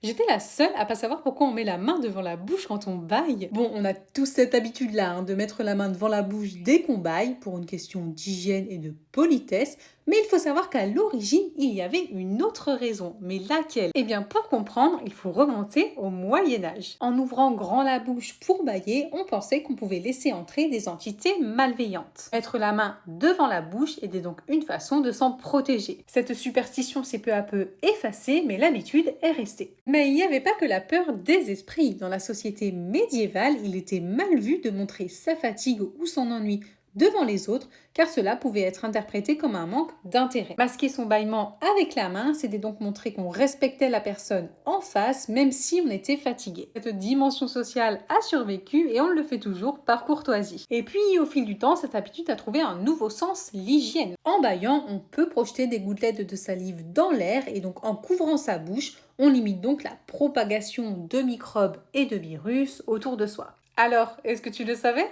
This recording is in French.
J'étais la seule à pas savoir pourquoi on met la main devant la bouche quand on baille. Bon, on a tous cette habitude-là, de mettre la main devant la bouche dès qu'on baille, pour une question d'hygiène et de politesse, mais il faut savoir qu'à l'origine, il y avait une autre raison. Mais laquelle? Eh bien, pour comprendre, il faut remonter au Moyen Âge. En ouvrant grand la bouche pour bailler, on pensait qu'on pouvait laisser entrer des entités malveillantes. Mettre la main devant la bouche était donc une façon de s'en protéger. Cette superstition s'est peu à peu effacée, mais l'habitude est restée. Mais il n'y avait pas que la peur des esprits. Dans la société médiévale, il était mal vu de montrer sa fatigue ou son ennui devant les autres, car cela pouvait être interprété comme un manque d'intérêt. Masquer son bâillement avec la main, c'était donc montrer qu'on respectait la personne en face, même si on était fatigué. Cette dimension sociale a survécu et on le fait toujours par courtoisie. Et puis, au fil du temps, cette habitude a trouvé un nouveau sens, l'hygiène. En bâillant, on peut projeter des gouttelettes de salive dans l'air et donc en couvrant sa bouche, on limite donc la propagation de microbes et de virus autour de soi. Alors, est-ce que tu le savais?